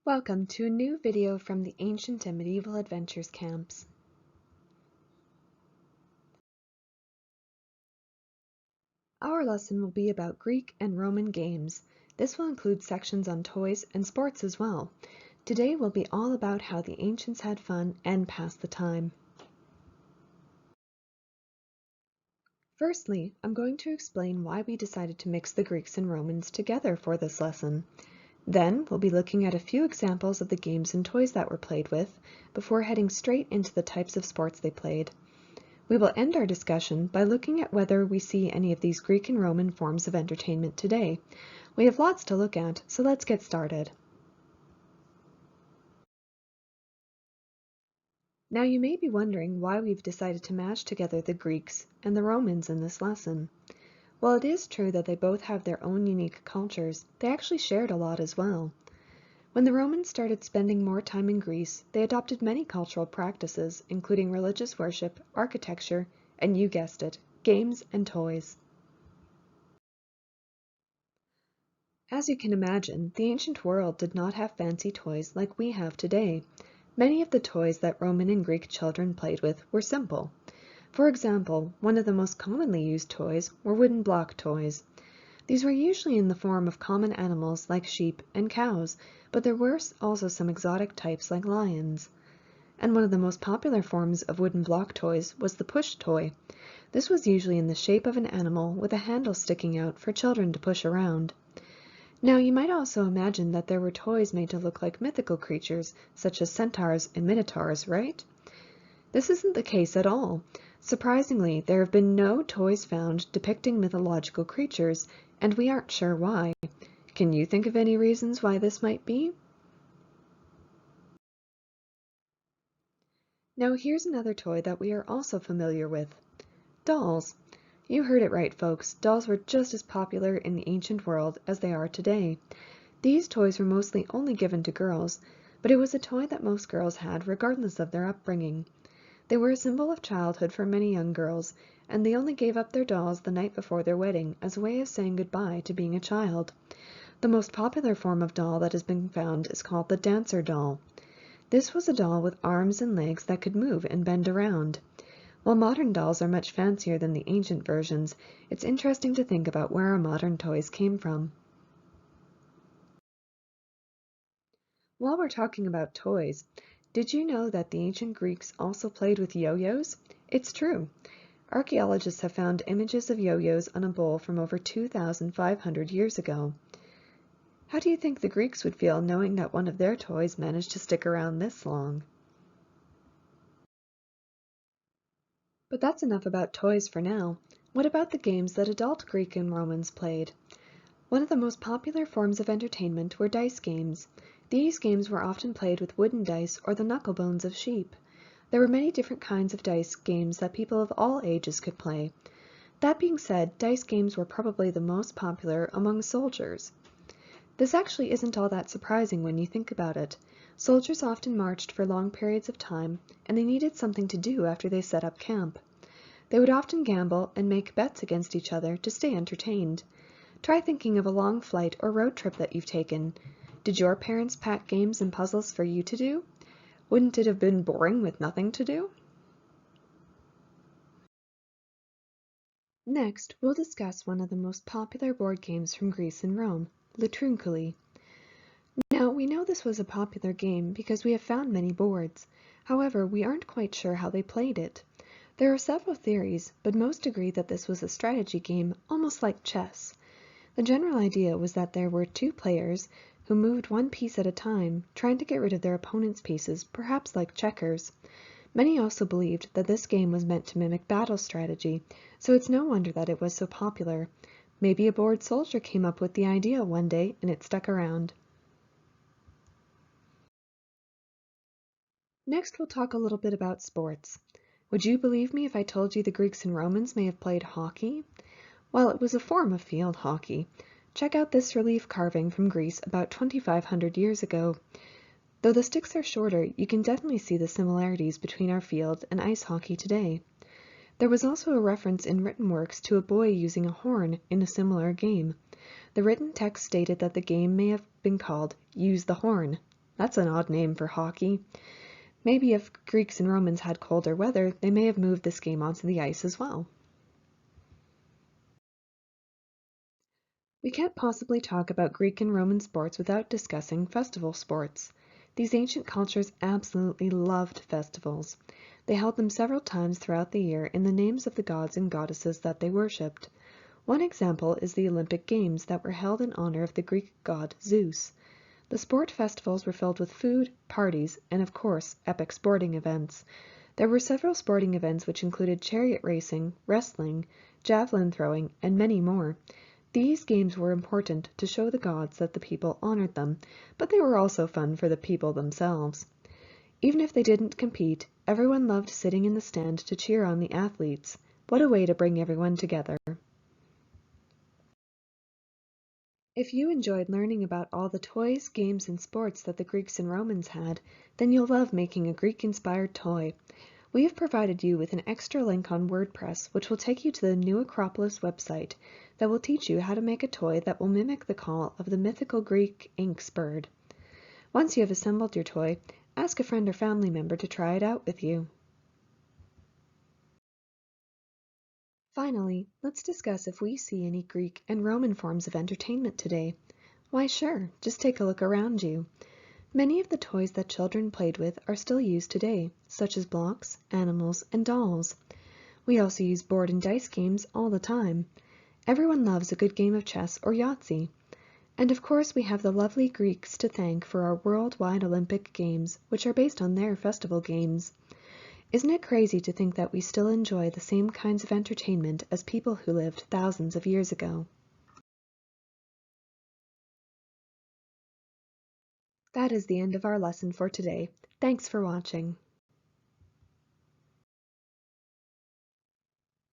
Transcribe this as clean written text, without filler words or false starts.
Welcome to a new video from the Ancient and Medieval Adventures camps. Our lesson will be about Greek and Roman games. This will include sections on toys and sports as well. Today will be all about how the ancients had fun and passed the time. Firstly, I'm going to explain why we decided to mix the Greeks and Romans together for this lesson. Then we'll be looking at a few examples of the games and toys that were played with, before heading straight into the types of sports they played. We will end our discussion by looking at whether we see any of these Greek and Roman forms of entertainment today. We have lots to look at, so let's get started. Now you may be wondering why we've decided to mash together the Greeks and the Romans in this lesson. While it is true that they both have their own unique cultures, they actually shared a lot as well. When the Romans started spending more time in Greece, they adopted many cultural practices, including religious worship, architecture, and you guessed it, games and toys. As you can imagine, the ancient world did not have fancy toys like we have today. Many of the toys that Roman and Greek children played with were simple. For example, one of the most commonly used toys were wooden block toys. These were usually in the form of common animals like sheep and cows, but there were also some exotic types like lions. And one of the most popular forms of wooden block toys was the push toy. This was usually in the shape of an animal with a handle sticking out for children to push around. Now you might also imagine that there were toys made to look like mythical creatures, such as centaurs and minotaurs, right? This isn't the case at all. Surprisingly, there have been no toys found depicting mythological creatures, and we aren't sure why. Can you think of any reasons why this might be? Now here's another toy that we are also familiar with. Dolls. You heard it right, folks. Dolls were just as popular in the ancient world as they are today. These toys were mostly only given to girls, but it was a toy that most girls had regardless of their upbringing. They were a symbol of childhood for many young girls, and they only gave up their dolls the night before their wedding as a way of saying goodbye to being a child. The most popular form of doll that has been found is called the dancer doll. This was a doll with arms and legs that could move and bend around. While modern dolls are much fancier than the ancient versions, it's interesting to think about where our modern toys came from. While we're talking about toys, did you know that the ancient Greeks also played with yo-yos? It's true. Archaeologists have found images of yo-yos on a bowl from over 2,500 years ago. How do you think the Greeks would feel knowing that one of their toys managed to stick around this long? But that's enough about toys for now. What about the games that adult Greek and Romans played? One of the most popular forms of entertainment were dice games. These games were often played with wooden dice or the knuckle bones of sheep. There were many different kinds of dice games that people of all ages could play. That being said, dice games were probably the most popular among soldiers. This actually isn't all that surprising when you think about it. Soldiers often marched for long periods of time, and they needed something to do after they set up camp. They would often gamble and make bets against each other to stay entertained. Try thinking of a long flight or road trip that you've taken. Did your parents pack games and puzzles for you to do? Wouldn't it have been boring with nothing to do? Next, we'll discuss one of the most popular board games from Greece and Rome, Letrunkuli. Now, we know this was a popular game because we have found many boards. However, we aren't quite sure how they played it. There are several theories, but most agree that this was a strategy game, almost like chess. The general idea was that there were two players who moved one piece at a time, trying to get rid of their opponent's pieces, perhaps like checkers. Many also believed that this game was meant to mimic battle strategy, so it's no wonder that it was so popular. Maybe a bored soldier came up with the idea one day and it stuck around. Next, we'll talk a little bit about sports. Would you believe me if I told you the Greeks and Romans may have played hockey? Well, it was a form of field hockey. Check out this relief carving from Greece about 2,500 years ago. Though the sticks are shorter, you can definitely see the similarities between our field and ice hockey today. There was also a reference in written works to a boy using a horn in a similar game. The written text stated that the game may have been called Use the Horn. That's an odd name for hockey. Maybe if Greeks and Romans had colder weather, they may have moved this game onto the ice as well. We can't possibly talk about Greek and Roman sports without discussing festival sports. These ancient cultures absolutely loved festivals. They held them several times throughout the year in the names of the gods and goddesses that they worshipped. One example is the Olympic Games that were held in honor of the Greek god Zeus. The sport festivals were filled with food, parties, and of course, epic sporting events. There were several sporting events which included chariot racing, wrestling, javelin throwing, and many more. These games were important to show the gods that the people honored them, but they were also fun for the people themselves. Even if they didn't compete, everyone loved sitting in the stand to cheer on the athletes. What a way to bring everyone together. If you enjoyed learning about all the toys, games, and sports that the Greeks and Romans had, then you'll love making a Greek-inspired toy. We have provided you with an extra link on WordPress, which will take you to the New Acropolis website that will teach you how to make a toy that will mimic the call of the mythical Greek Inks bird. Once you have assembled your toy, ask a friend or family member to try it out with you. Finally, let's discuss if we see any Greek and Roman forms of entertainment today. Why sure, just take a look around you. Many of the toys that children played with are still used today, such as blocks, animals, and dolls. We also use board and dice games all the time. Everyone loves a good game of chess or Yahtzee. And of course we have the lovely Greeks to thank for our worldwide Olympic Games, which are based on their festival games. Isn't it crazy to think that we still enjoy the same kinds of entertainment as people who lived thousands of years ago? That is the end of our lesson for today. Thanks for watching.